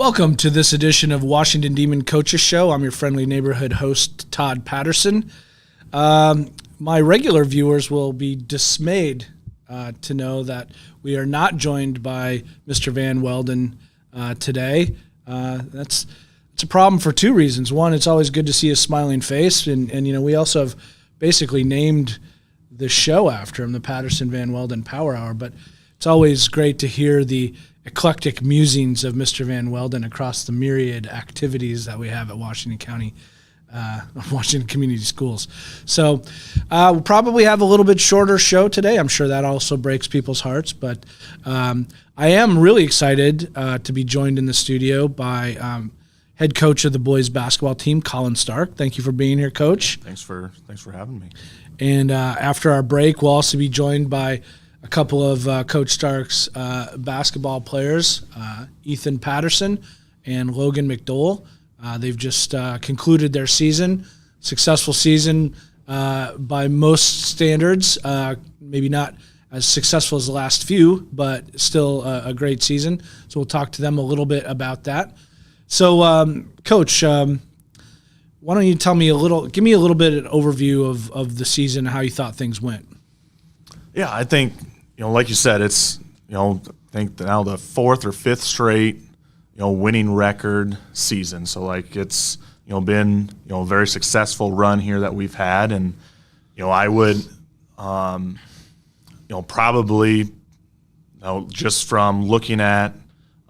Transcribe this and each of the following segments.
Welcome to this edition of Washington Demon Coaches Show. I'm your friendly neighborhood host, Todd Patterson. My regular viewers will be dismayed to know that we are not joined by Mr. Van Welden today. That's a problem for two reasons. One, it's always good to see a smiling face, and we also have basically named the show after him, the Patterson Van Welden Power Hour. But it's always great to hear the eclectic musings of Mr. Van Welden across the myriad activities that we have at Washington County, Washington Community Schools. So we'll probably have a little bit shorter show today. I'm sure that also breaks people's hearts, but I am really excited to be joined in the studio by head coach of the boys basketball team, Collin Stark. Thank you for being here, Coach. Thanks for having me. And after our break, we'll also be joined by a couple of Coach Stark's basketball players, Ethan Patterson and Logan McDowell. They've just concluded their season, successful season by most standards, maybe not as successful as the last few, but still a great season. So we'll talk to them a little bit about that. So, Coach, why don't you give me a little bit of an overview of the season and how you thought things went? Yeah, I think, like you said, it's, I think now the fourth or fifth straight, winning record season. So, it's, been, a very successful run here that we've had. And, I would, probably, just from looking at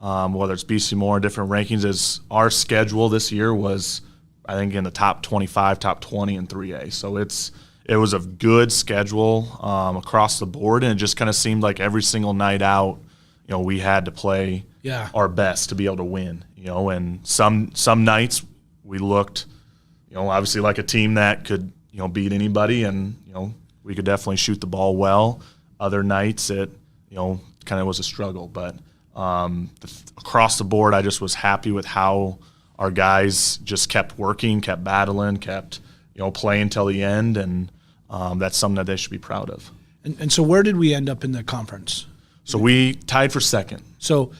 whether it's BC Moore, different rankings, is our schedule this year was, I think, in the top 25, top 20 in 3A. So it was a good schedule across the board, and it just kind of seemed like every single night out, we had to play our best to be able to win. And some nights we looked, obviously like a team that could, beat anybody, and we could definitely shoot the ball well. Other nights it, kind of was a struggle, but across the board, I just was happy with how our guys just kept working, kept battling, kept playing till the end, and that's something that they should be proud of. And so where did we end up in the conference? So we tied for second. So,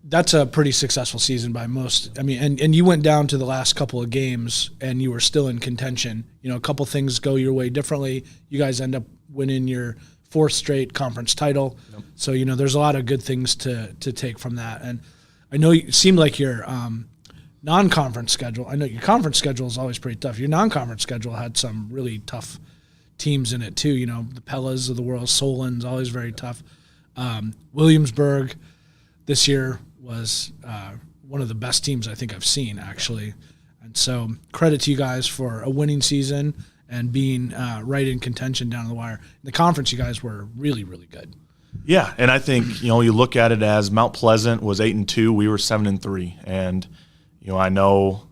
that's a pretty successful season by most. And you went down to the last couple of games, and you were still in contention. A couple things go your way differently. You guys end up winning your fourth straight conference title. Yep. So, there's a lot of good things to take from that. And I know it seemed like your non-conference schedule, I know your conference schedule is always pretty tough. Your non-conference schedule had some really tough teams in it too. The Pellas of the world, Solon's always very tough. Williamsburg this year was one of the best teams I think I've seen, actually. And so credit to you guys for a winning season and being right in contention down the wire. In the conference, you guys were really, really good. Yeah, and I think, you look at it as Mount Pleasant was 8-2, we were 7-3. And, I know,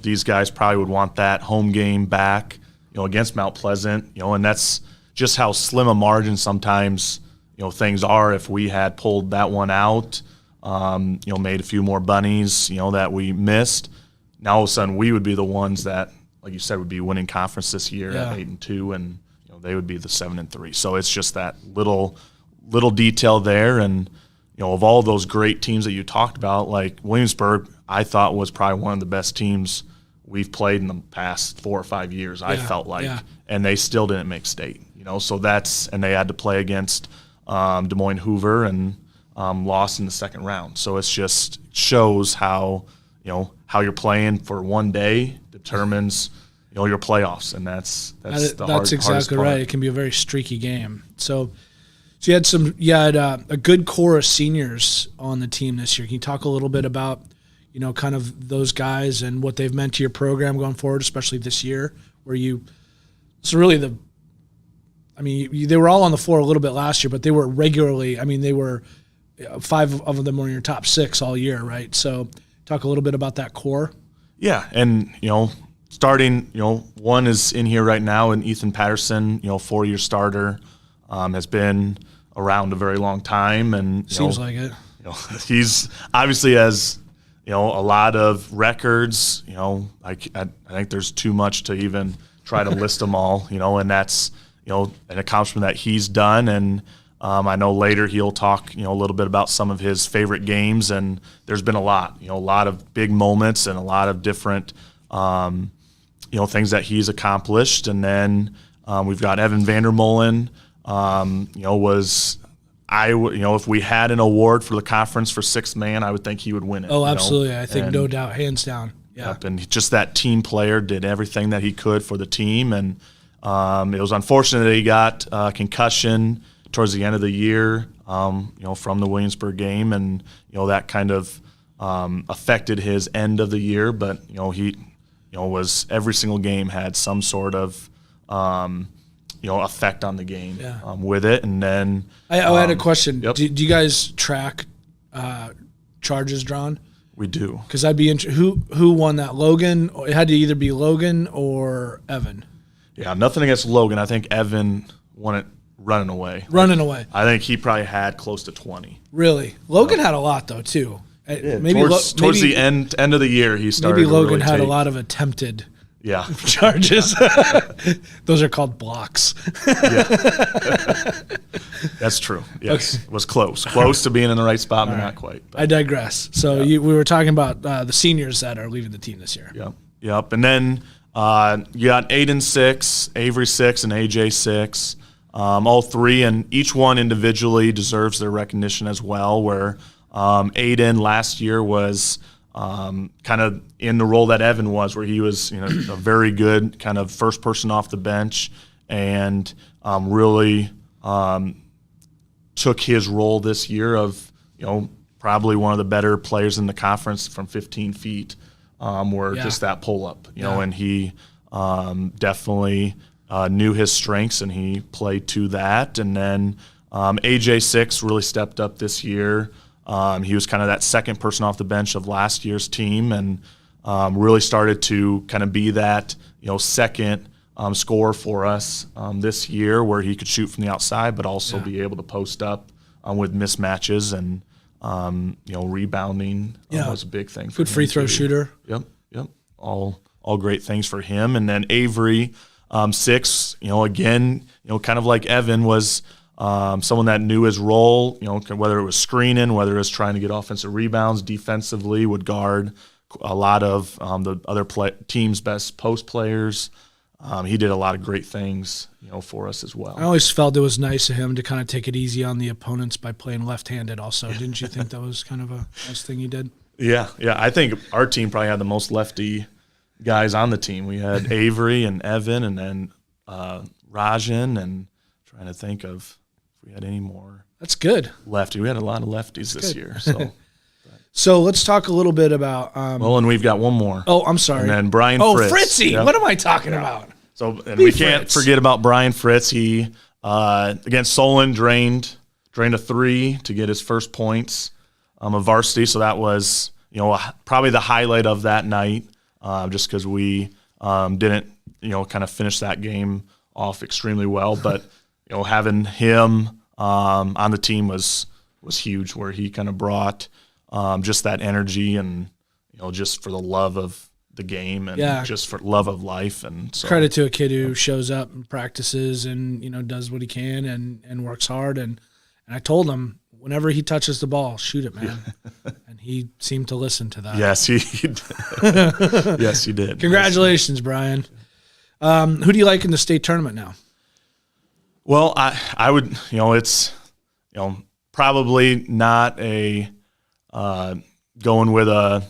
these guys probably would want that home game back, against Mount Pleasant, and that's just how slim a margin sometimes, things are. If we had pulled that one out, made a few more bunnies, that we missed, now all of a sudden we would be the ones that, like you said, would be winning conference this year at 8-2, and they would be the 7-3. So it's just that little detail there, and of all those great teams that you talked about, like Williamsburg, I thought was probably one of the best teams we've played in the past 4 or 5 years. I felt like, and they still didn't make state. So and they had to play against Des Moines Hoover and lost in the second round. So it's just shows how how you're playing for one day determines your playoffs, and that's exactly right. It can be a very streaky game. So you had a good core of seniors on the team this year. Can you talk a little bit about kind of those guys and what they've meant to your program going forward, especially this year, where they were all on the floor a little bit last year, but they were regularly. They were 5 of them were in your top 6 all year, right? So talk a little bit about that core. Yeah, and starting, one is in here right now, and Ethan Patterson, 4-year starter, has been around a very long time, and seems like it. He's obviously has a lot of records. I think there's too much to even try to list them all. And that's an accomplishment that he's done, and I know later he'll talk, a little bit about some of his favorite games, and there's been a lot of big moments and a lot of different, things that he's accomplished. And then we've got Evan Vandermolen, if we had an award for the conference for sixth man, I would think he would win it. Oh, absolutely. I think no doubt, hands down. Yeah. Yep, and just that team player, did everything that he could for the team. And it was unfortunate that he got concussion towards the end of the year, from the Williamsburg game. And, that kind of affected his end of the year. But, he, was every single game had some sort of, effect on the game with it. And then I had a question. Yep. Do you guys track charges drawn? We do. Because I'd be interested. Who won that? Logan? It had to either be Logan or Evan. Yeah, nothing against Logan. I think Evan won it running away. I think he probably had close to 20. Really? Logan had a lot, though, too. Yeah, maybe towards the end of the year, he started. Maybe Logan really had a lot of attempted charges. Those are called blocks. That's true. Yes, okay. Was close to being in the right spot, but not quite. But. I digress. So we were talking about the seniors that are leaving the team this year. Yep. And then you got Aiden 6, Avery 6, and AJ 6. All three, and each one individually deserves their recognition as well. Where Aiden last year was kind of in the role that Evan was, where he was a very good kind of first person off the bench, and really took his role this year of probably one of the better players in the conference from 15 feet, just that pull up, and he definitely knew his strengths and he played to that. And then AJ 6 really stepped up this year. He was kind of that second person off the bench of last year's team, and really started to kind of be that second scorer for us this year, where he could shoot from the outside, but also be able to post up with mismatches, and rebounding was a big thing. Good free throw shooter. Yep. All great things for him. And then Avery 6, again, kind of like Evan, was someone that knew his role, whether it was screening, whether it was trying to get offensive rebounds, defensively, would guard a lot of the other team's best post players. He did a lot of great things, for us as well. I always felt it was nice of him to kind of take it easy on the opponents by playing left-handed also. Didn't you think that was kind of a nice thing he did? Yeah. I think our team probably had the most lefty guys on the team. We had Avery and Evan, and then Rajan, and trying to think of if we had any more. That's good. Lefty. We had a lot of lefties this year. So let's talk a little bit about. And we've got one more. Oh, I'm sorry. And then Brian Fritz. Oh, Fritzy. Yep. What am I talking about? So, and we can't forget about Brian Fritz. He against Solon drained a 3 to get his first points of varsity. So that was probably the highlight of that night, just because we didn't kind of finish that game off extremely well. But having him on the team was huge, where he kind of brought just that energy, and just for the love of the game, and just for love of life. And so, credit to a kid who shows up and practices and does what he can and works hard. And I told him, whenever he touches the ball, shoot it, man. And he seemed to listen to that. Yes, he did. Yes, he did. Congratulations, Brian. Who do you like in the state tournament now? Well, I would, it's, probably not a going with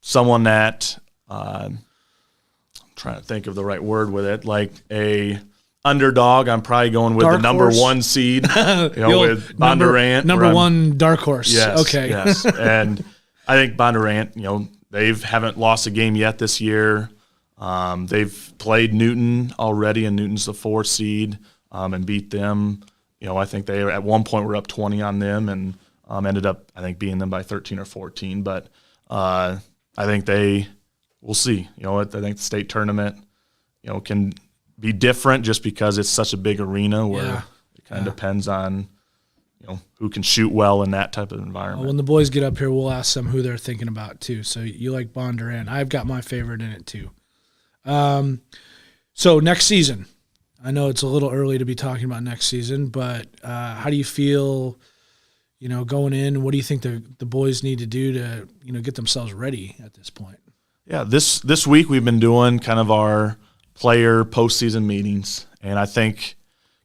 someone that I'm trying to think of the right word with it, like a underdog. I'm probably going with the number 1 seed, with Bondurant. Number 1 dark horse. Yes. Okay. Yes. And I think Bondurant, they haven't lost a game yet this year. They've played Newton already, and Newton's the 4 seed, and beat them. I think they at one point were up 20 on them, and ended up, I think, beating them by 13 or 14. But I think we'll see. I think the state tournament, can be different just because it's such a big arena where it kind of depends on, who can shoot well in that type of environment. Well, when the boys get up here, we'll ask them who they're thinking about too. So you like Bondurant. I've got my favorite in it too. So next season, I know it's a little early to be talking about next season, but how do you feel, going in? What do you think the boys need to do to, get themselves ready at this point? Yeah, this week we've been doing kind of our player postseason meetings, and I think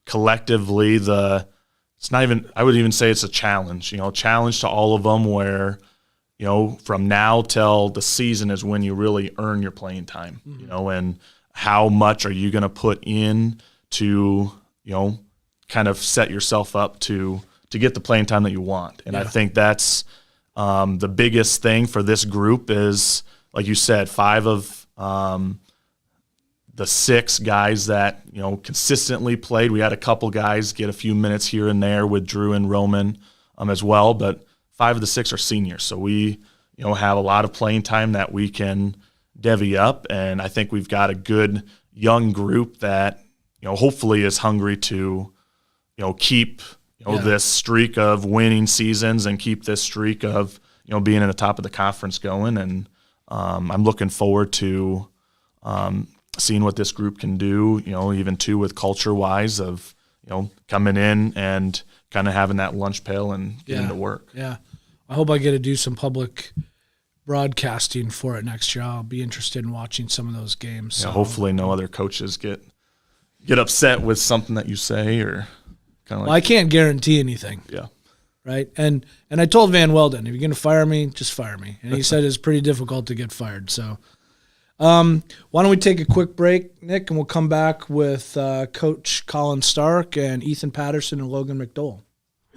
collectively it's not even, I would even say it's a challenge, challenge to all of them where, from now till the season is when you really earn your playing time, and how much are you going to put in to, kind of set yourself up to get the playing time that you want. And I think that's the biggest thing for this group is, like you said, 5 of the 6 guys that, consistently played. We had a couple guys get a few minutes here and there with Drew and Roman as well, but 5 of the 6 are seniors. So we, have a lot of playing time that we can divvy up, and I think we've got a good young group that, hopefully is hungry to, keep, this streak of winning seasons and keep this streak of, being in the top of the conference going. And I'm looking forward to seeing what this group can do, even too with culture-wise of, coming in and kind of having that lunch pail and getting to work. Yeah. I hope I get to do some public broadcasting for it next year. I'll be interested in watching some of those games. Yeah, hopefully no other coaches get upset with something that you say or kind of I can't guarantee anything. Yeah. Right? And I told Van Welden, if you're going to fire me, just fire me. And he said it's pretty difficult to get fired. So why don't we take a quick break, Nick, and we'll come back with Coach Collin Stark and Ethan Patterson and Logan McDowell.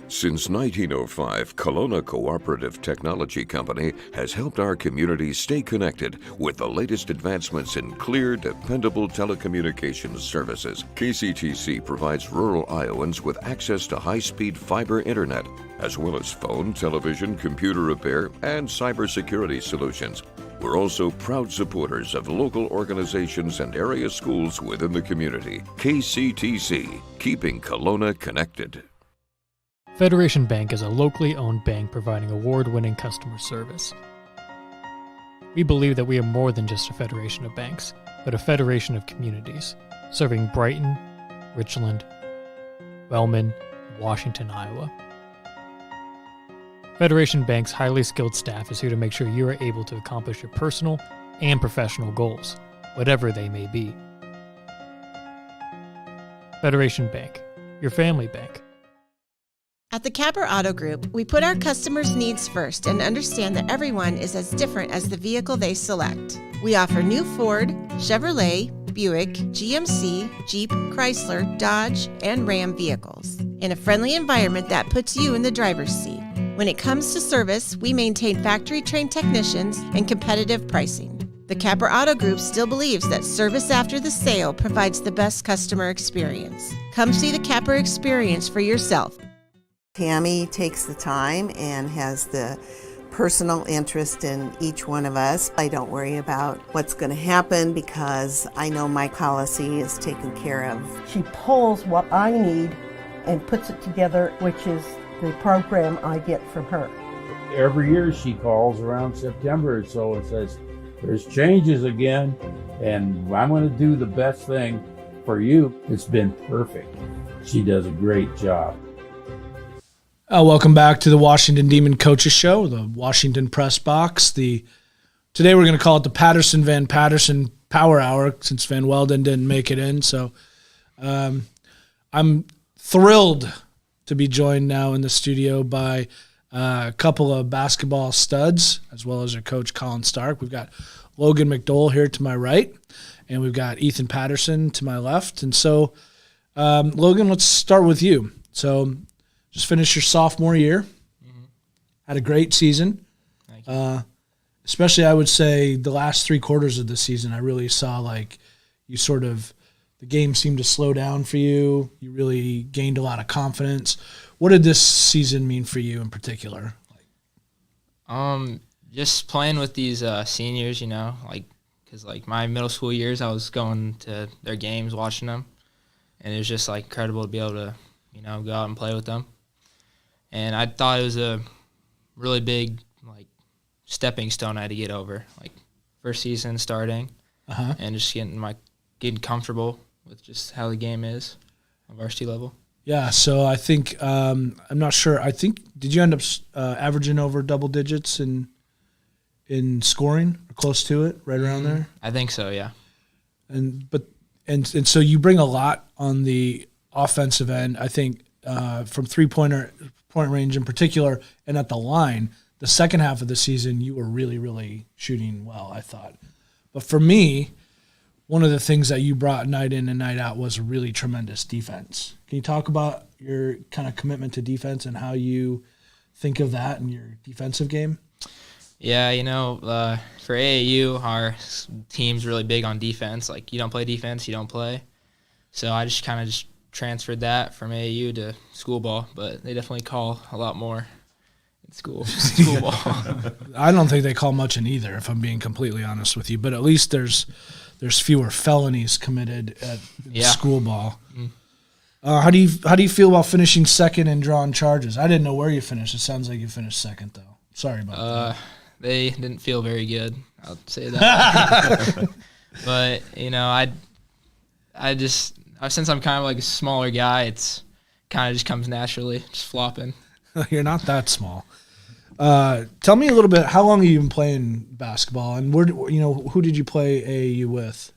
Since 1905, Kelowna Cooperative Technology Company has helped our communities stay connected with the latest advancements in clear, dependable telecommunications services. KCTC provides rural Iowans with access to high-speed fiber internet, as well as phone, television, computer repair, and cybersecurity solutions. We're also proud supporters of local organizations and area schools within the community. KCTC, keeping Kelowna connected. Federation Bank is a locally owned bank providing award-winning customer service. We believe that we are more than just a federation of banks, but a federation of communities, serving Brighton, Richland, Wellman, and Washington, Iowa. Federation Bank's highly skilled staff is here to make sure you are able to accomplish your personal and professional goals, whatever they may be. Federation Bank, your family bank. At the Capper Auto Group, we put our customers' needs first and understand that everyone is as different as the vehicle they select. We offer new Ford, Chevrolet, Buick, GMC, Jeep, Chrysler, Dodge, and Ram vehicles in a friendly environment that puts you in the driver's seat. When it comes to service, we maintain factory-trained technicians and competitive pricing. The Capper Auto Group still believes that service after the sale provides the best customer experience. Come see the Capper experience for yourself. Tammy takes the time and has the personal interest in each one of us. I don't worry about what's going to happen because I know my policy is taken care of. She pulls what I need and puts it together, which is the program I get from her. Every year she calls around September or so and says, there's changes again, and I'm going to do the best thing for you. It's been perfect. She does a great job. Welcome back to the Washington Demon Coaches Show, the Washington Press Box. Today we're going to call it the Patterson-Van Patterson Power Hour since Van Welden didn't make it in. So I'm thrilled to be joined now in the studio by a couple of basketball studs, as well as our coach, Collin Stark. We've got Logan McDowell here to my right, and we've got Ethan Patterson to my left. And so, Logan, let's start with you. So just finished your sophomore year. Mm-hmm. Had a great season. Thank you. Especially, I would say, the last 3 quarters of the season, I really saw the game seemed to slow down for you. You really gained a lot of confidence. What did this season mean for you in particular? Just playing with these seniors, because my middle school years, I was going to their games, watching them, and it was just incredible to be able to, go out and play with them. And I thought it was a really big stepping stone I had to get over, first season starting, and just getting comfortable with just how the game is on varsity level. Yeah, so I think I'm not sure. I think did you end up averaging over double digits in scoring or close to it, right around there? I think so, yeah. And so you bring a lot on the offensive end. I think from point range in particular, and at the line, the second half of the season you were really, really shooting well, I thought. But for me, one of the things that you brought night in and night out was really tremendous defense. Can you talk about your kind of commitment to defense and how you think of that in your defensive game? Yeah, for AAU, our team's really big on defense. Like, you don't play defense, you don't play. So I just kind of transferred that from AAU to school ball, but they definitely call a lot more in school ball. I don't think they call much in either, if I'm being completely honest with you. But at least there's fewer felonies committed at school ball. Mm. How do you feel about finishing second and drawing charges? I didn't know where you finished. It sounds like you finished second, though. Sorry about that. They didn't feel very good. I'll say that. But since I'm kind of like a smaller guy, it's kind of just comes naturally, just flopping. You're not that small. Tell me a little bit. How long have you been playing basketball, and who did you play AAU with?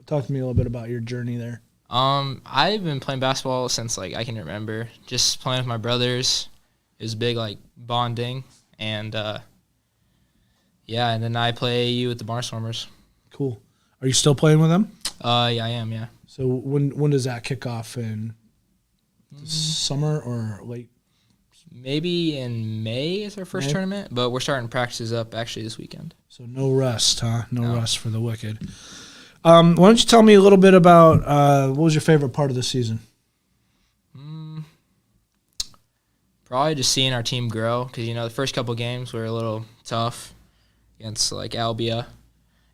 Talk to me a little bit about your journey there. I've been playing basketball since I can remember. Just playing with my brothers. It was big bonding, and and then I play AAU with the Barnstormers. Cool. Are you still playing with them? Yeah, I am. Yeah. So when does that kick off, in summer or late? Maybe in May is our first tournament, but we're starting practices up actually this weekend. So no rest, huh? No rest for the wicked. Why don't you tell me a little bit about what was your favorite part of the season? Probably just seeing our team grow, because the first couple games were a little tough against Albia,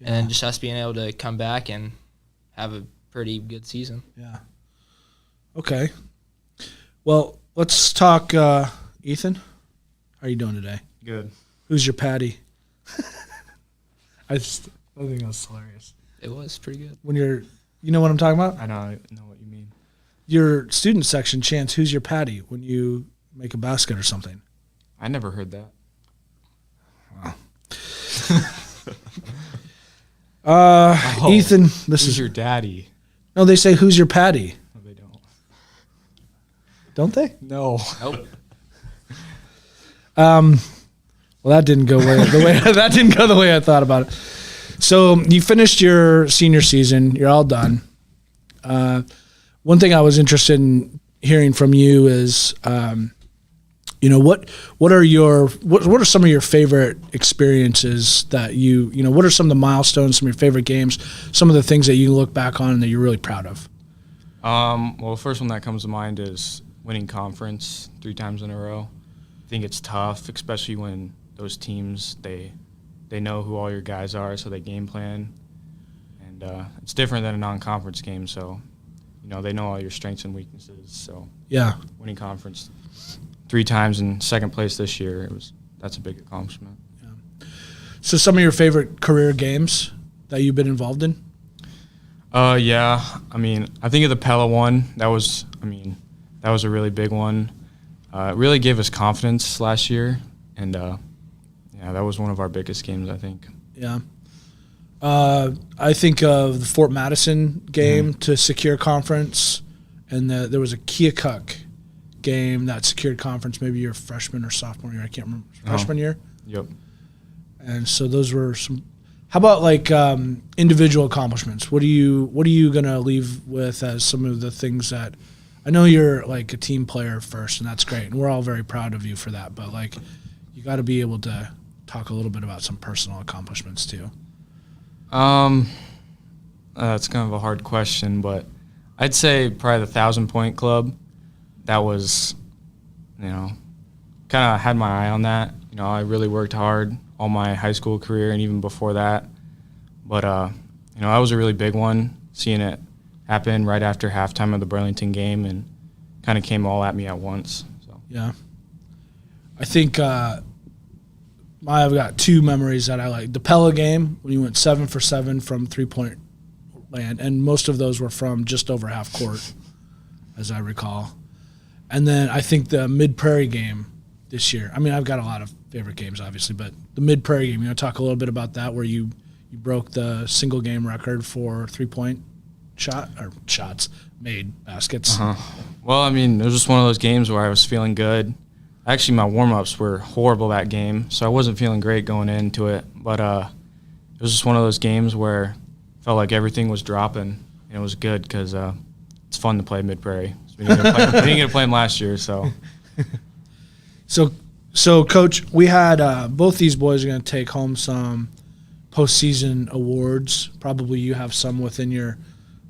and then just us being able to come back and have a pretty good season. Yeah. Okay. Well, let's talk. Ethan, how are you doing today? Good. Who's your Patty? I think that was hilarious. It was pretty good. When you know what I'm talking about? I know what you mean. Your student section chants, "Who's your Patty?" when you make a basket or something. I never heard that. Wow. Ethan, this is your daddy. No, they say, "Who's your Patty?" No, they don't. Don't they? No. Nope. Well, that didn't go the way I thought about it. So you finished your senior season. You're all done. One thing I was interested in hearing from you is, what are some of your favorite experiences that what are some of the milestones, some of your favorite games, some of the things that you look back on and that you're really proud of? Well, the first one that comes to mind is winning conference 3 times in a row. I think it's tough, especially when those teams, they know who all your guys are, so they game plan. And it's different than a non-conference game, so, they know all your strengths and weaknesses. So yeah, winning conference 3 times in second place this year, that's a big accomplishment. Yeah. So some of your favorite career games that you've been involved in? Yeah. I think of the Pella one. That was a really big one. It really gave us confidence last year, and that was one of our biggest games, I think. Yeah. I think of the Fort Madison game to secure conference, and there was a Keokuk game that secured conference maybe your freshman or sophomore year. I can't remember. Freshman year? Yep. And so those were some. How about individual accomplishments? What are you gonna leave with as some of the things that I know you're a team player first, and that's great, and we're all very proud of you for that. But you got to be able to talk a little bit about some personal accomplishments too. That's kind of a hard question, but I'd say probably the 1,000-point club. That was, kind of had my eye on that. I really worked hard all my high school career and even before that. But, that was a really big one, seeing it happen right after halftime of the Burlington game, and kind of came all at me at once. So yeah. I think I've got 2 memories that I like. The Pella game, when you went 7 for 7 from 3-point land, and most of those were from just over half court, as I recall. And then I think the Mid-Prairie game this year, I mean, I've got a lot of favorite games, obviously, but the Mid-Prairie game, you want to talk a little bit about that, where you broke the single game record for three-point shots made, baskets. Well, I mean, it was just one of those games where I was feeling good. Actually, my warm-ups were horrible that game, so I wasn't feeling great going into it. But it was just one of those games where I felt like everything was dropping, and it was good because it's fun to play Mid-Prairie. We didn't get to play them last year, so. So, Coach, we had both these boys are going to take home some postseason awards. Probably you have some within your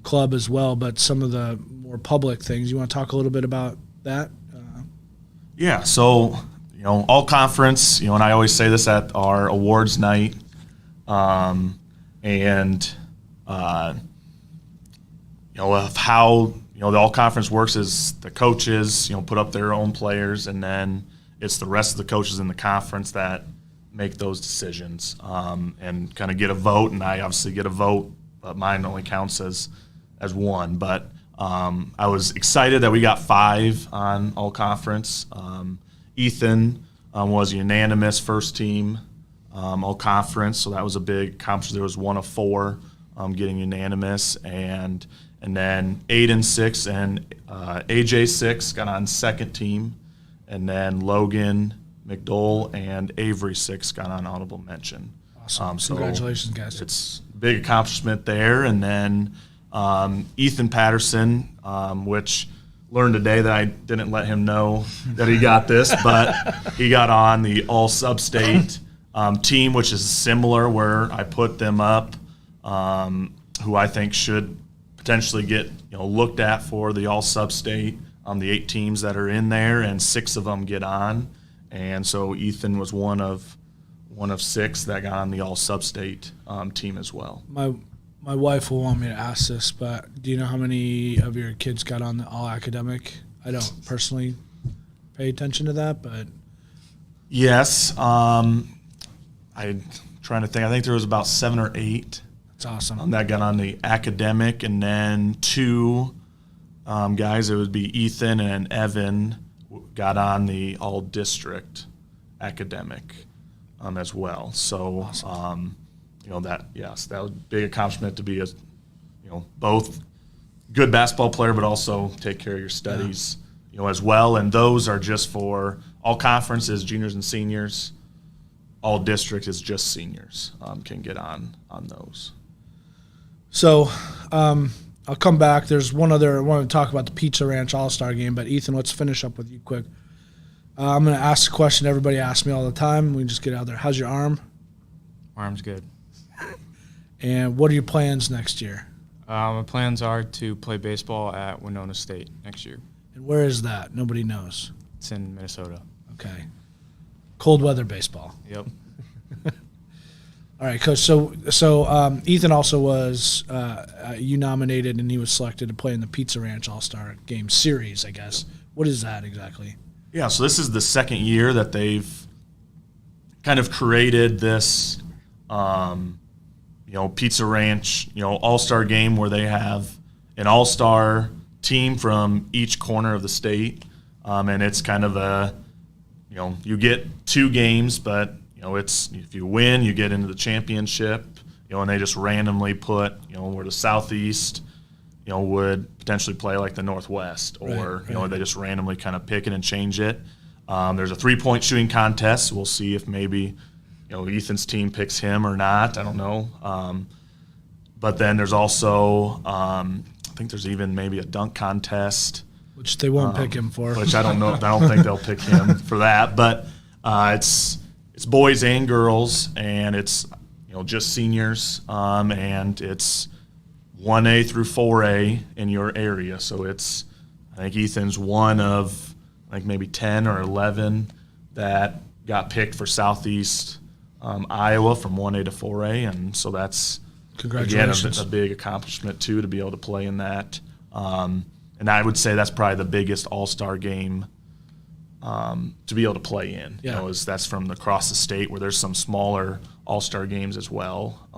club as well, but some of the more public things. You want to talk a little bit about that? Yeah, so, all conference, and I always say this at our awards night, of how, the all conference works is the coaches, put up their own players, and then it's the rest of the coaches in the conference that make those decisions and kind of get a vote, and I obviously get a vote, but mine only counts as one. But I was excited that we got 5 on all conference. Ethan was unanimous first team all conference, so that was a big accomplishment. There was 1 of 4 getting unanimous, and then Aiden 6 and AJ 6 got on second team, and then Logan, McDowell, and Avery 6 got on honorable mention. Awesome. Congratulations, guys. It's a big accomplishment there. And then Ethan Patterson, which learned today that I didn't let him know that he got this, but he got on the all sub-state team, which is similar, where I put them up, who I think should potentially get looked at for the all sub-state. The 8 teams that are in there, and 6 of them get on. And so Ethan was one of 6 that got on the all sub-state team as well. My wife will want me to ask this, but do you know how many of your kids got on the all academic? I don't personally pay attention to that, but yes. I'm trying to think. I think there was about 7 or 8. That's awesome. That got on the academic, and then 2 guys, it would be Ethan and Evan, got on the all district academic as well. So, awesome. That was a big accomplishment to be both good basketball player, but also take care of your studies, as well. And those are just for all conferences, juniors and seniors. All district is just seniors can get on those. So, I'll come back. There's one other. I want to talk about the Pizza Ranch All-Star game, but Ethan, let's finish up with you quick. I'm going to ask a question everybody asks me all the time. We can just get out there. How's your arm? My arm's good. And what are your plans next year? My plans are to play baseball at Winona State next year. And where is that? Nobody knows. It's in Minnesota. Okay. Cold weather baseball. Yep. All right, Coach. So Ethan also was you nominated, and he was selected to play in the Pizza Ranch All-Star Game Series, I guess. What is that exactly? Yeah, so this is the second year that they've kind of created this, Pizza Ranch, All-Star Game, where they have an All-Star team from each corner of the state, and it's kind of a, you get 2 games, but it's, if you win, you get into the championship, and they just randomly put, where the Southeast, would potentially play like the Northwest, or, right. They just randomly kind of pick it and change it. There's a 3-point shooting contest. We'll see if maybe, Ethan's team picks him or not. I don't know. But then there's also, I think there's even maybe a dunk contest. Which they won't pick him for. Which I don't know. I don't think they'll pick him for that. But it's boys and girls, and it's just seniors, and it's 1A through 4A in your area. So it's, I think Ethan's one of maybe 10 or 11 that got picked for Southeast Iowa from 1A to 4A, and so that's congratulations. Again a big accomplishment too, to be able to play in that. And I would say that's probably the biggest all-star game to be able to play in. Yeah. That's from across the state, where there's some smaller all-star games as well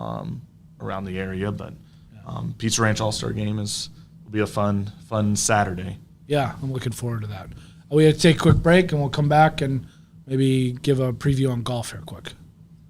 around the area. But Pizza Ranch All-Star Game will be a fun Saturday. Yeah, I'm looking forward to that. We have to take a quick break, and we'll come back and maybe give a preview on golf here quick.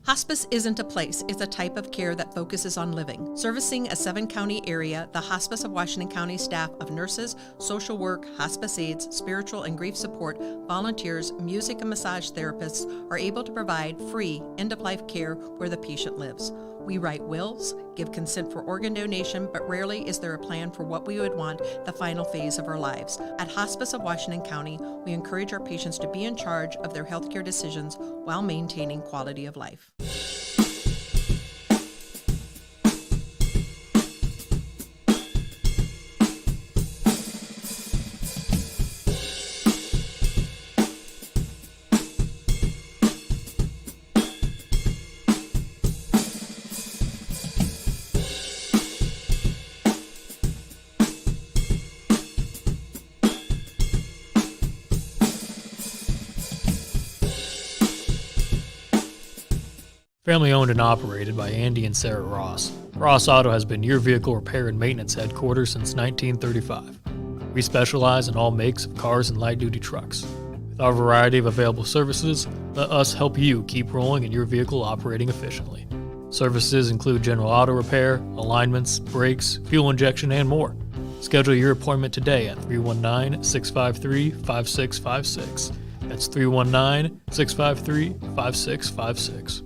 Hospice isn't a place, it's a type of care that focuses on living. Servicing a 7-county area, the Hospice of Washington County staff of nurses, social work, hospice aides, spiritual and grief support, volunteers, music and massage therapists are able to provide free end-of-life care where the patient lives. We write wills, give consent for organ donation, but rarely is there a plan for what we would want the final phase of our lives. At Hospice of Washington County, we encourage our patients to be in charge of their healthcare decisions while maintaining quality of life. Family owned and operated by Andy and Sarah Ross, Ross Auto has been your vehicle repair and maintenance headquarters since 1935. We specialize in all makes of cars and light-duty trucks. With our variety of available services, let us help you keep rolling and your vehicle operating efficiently. Services include general auto repair, alignments, brakes, fuel injection, and more. Schedule your appointment today at 319-653-5656. That's 319-653-5656.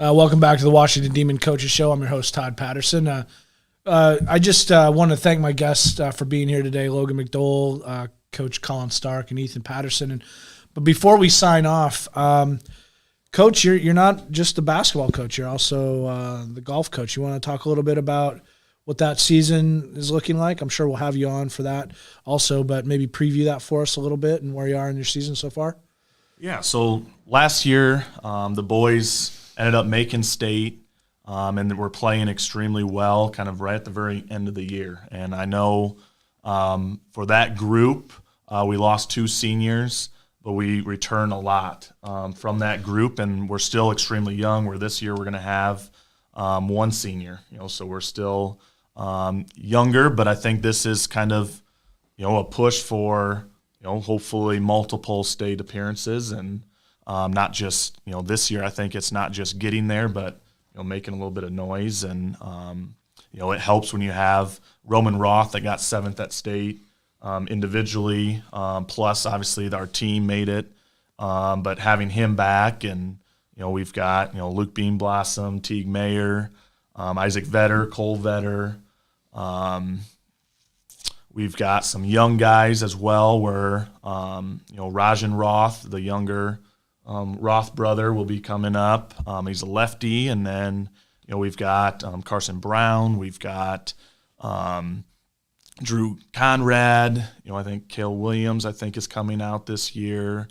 Welcome back to the Washington Demon Coaches Show. I'm your host, Todd Patterson. I just want to thank my guests for being here today, Logan McDowell, Coach Collin Stark, and Ethan Patterson. But before we sign off, Coach, you're not just the basketball coach. You're also the golf coach. You want to talk a little bit about what that season is looking like? I'm sure we'll have you on for that also, but maybe preview that for us a little bit and where you are in your season so far. Yeah, so last year the boys ended up making state, and we're playing extremely well kind of right at the very end of the year. And I know for that group, we lost 2 seniors, but we returned a lot from that group, and we're still extremely young, where this year we're going to have 1 senior. So we're still younger, but I think this is kind of, a push for, hopefully multiple state appearances, and not just, this year. I think it's not just getting there, but, making a little bit of noise. And, it helps when you have Roman Roth that got 7th at state individually, plus obviously our team made it. But having him back, and, we've got, Luke Beanblossom, Teague Mayer, Isaac Vetter, Cole Vetter. We've got some young guys as well where, Rajan Roth, the younger Roth brother, will be coming up. He's a lefty. And then, we've got Carson Brown. We've got Drew Conrad. I think Cale Williams, is coming out this year.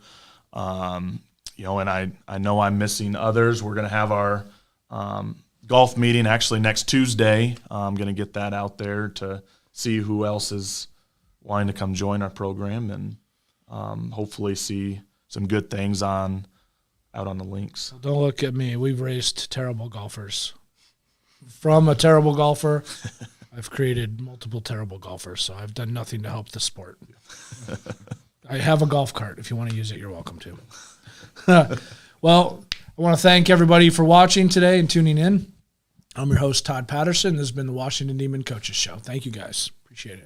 And I know I'm missing others. We're going to have our golf meeting actually next Tuesday. I'm going to get that out there to see who else is wanting to come join our program, and hopefully see some good things out on the links. Don't look at me. We've raised terrible golfers. From a terrible golfer, I've created multiple terrible golfers, so I've done nothing to help the sport. I have a golf cart. If you want to use it, you're welcome to. Well, I want to thank everybody for watching today and tuning in. I'm your host, Todd Patterson. This has been the Washington Demon Coaches Show. Thank you, guys. Appreciate it.